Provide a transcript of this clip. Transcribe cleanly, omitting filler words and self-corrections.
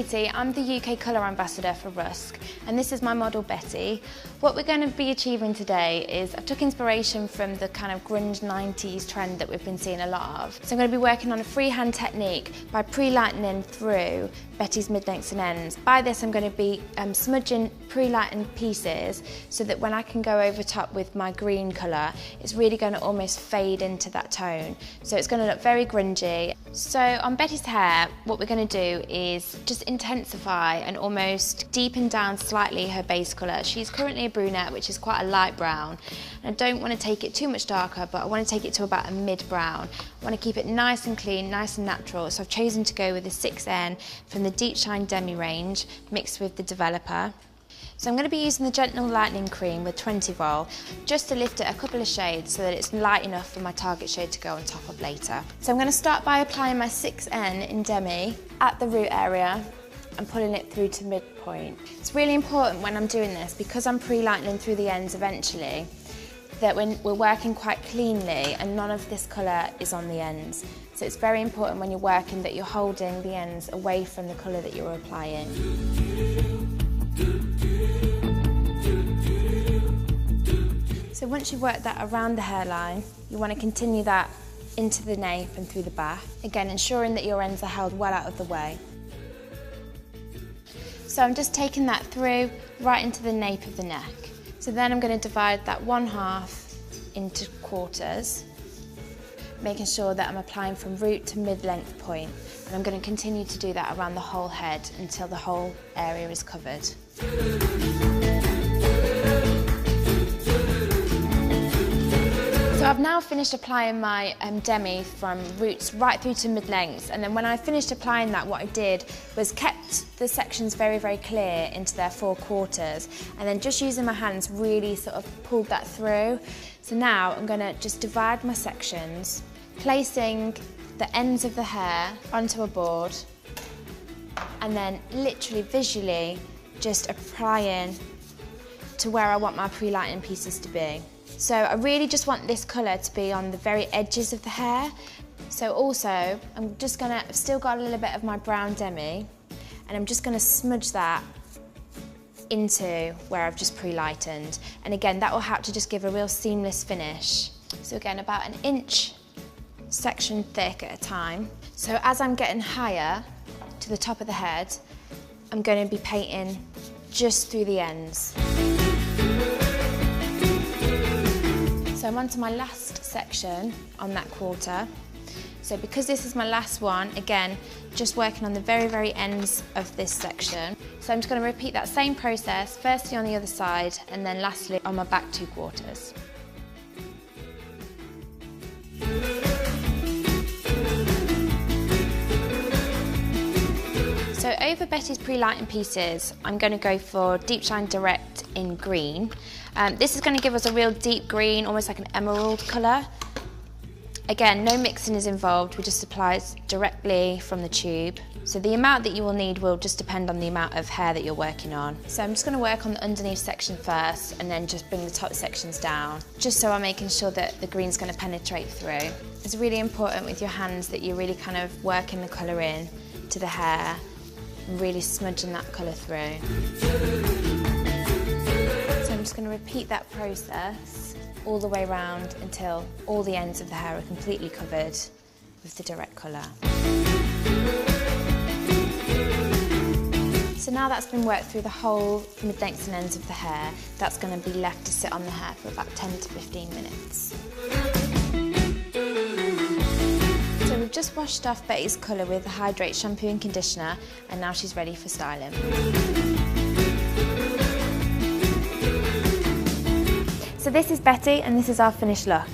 Katie, I'm the UK Colour Ambassador for RUSK, and this is my model Betty. What we're going to be achieving today is I took inspiration from the kind of grunge 90s trend that we've been seeing a lot of. So I'm going to be working on a freehand technique by pre-lightening through Betty's mid-lengths and ends. By this I'm going to be smudging pre-lightened pieces so that when I can go over top with my green colour, it's really going to almost fade into that tone. So it's going to look very grungy. So on Betty's hair, what we're going to do is just intensify and almost deepen down slightly her base colour. She's currently a brunette, which is quite a light brown. And I don't want to take it too much darker, but I want to take it to about a mid-brown. I want to keep it nice and clean, nice and natural. So I've chosen to go with the 6N from the Deepshine Demi range, mixed with the developer. So I'm going to be using the Gentle Lightening Cream with 20 vol, just to lift it a couple of shades so that it's light enough for my target shade to go on top of later. So I'm going to start by applying my 6N in Demi at the root area and pulling it through to midpoint. It's really important when I'm doing this, because I'm pre-lightening through the ends eventually, that when we're working quite cleanly and none of this colour is on the ends. So it's very important when you're working that you're holding the ends away from the colour that you're applying. So once you've worked that around the hairline, you want to continue that into the nape and through the back. Again, ensuring that your ends are held well out of the way. So I'm just taking that through right into the nape of the neck. So then I'm going to divide that 1/2 into quarters, making sure that I'm applying from root to mid-length point. And I'm going to continue to do that around the whole head until the whole area is covered. So I've now finished applying my Demi from roots right through to mid-lengths, and then when I finished applying that, what I did was kept the sections very, very clear into their 4 quarters, and then just using my hands really sort of pulled that through. So now I'm going to just divide my sections, placing the ends of the hair onto a board, and then literally visually just applying to where I want my pre-lightening pieces to be. So I really just want this colour to be on the very edges of the hair. So also, I'm just gonna, I've still got a little bit of my brown Demi, and I'm just gonna smudge that into where I've just pre-lightened. And again, that will help to just give a real seamless finish. So again, about an inch section thick at a time. So as I'm getting higher to the top of the head, I'm going to be painting just through the ends. So I'm on to my last section on that quarter. So because this is my last one, again, just working on the very, very ends of this section. So I'm just going to repeat that same process, firstly on the other side, and then lastly on my back 2 quarters. So over Betty's pre-lighting pieces, I'm going to go for Deepshine Direct in green. This is going to give us a real deep green, almost like an emerald colour. Again, no mixing is involved, we just apply it directly from the tube. So the amount that you will need will just depend on the amount of hair that you're working on. So I'm just going to work on the underneath section first and then just bring the top sections down, just so I'm making sure that the green's going to penetrate through. It's really important with your hands that you're really kind of working the colour in to the hair and really smudging that colour through. So I'm just going to repeat that process all the way around until all the ends of the hair are completely covered with the direct colour. So now that's been worked through the whole mid-lengths and ends of the hair, that's going to be left to sit on the hair for about 10 to 15 minutes. So we've just washed off Betty's colour with the Hydrate shampoo and conditioner, and now she's ready for styling. So this is Betty, and this is our finished look.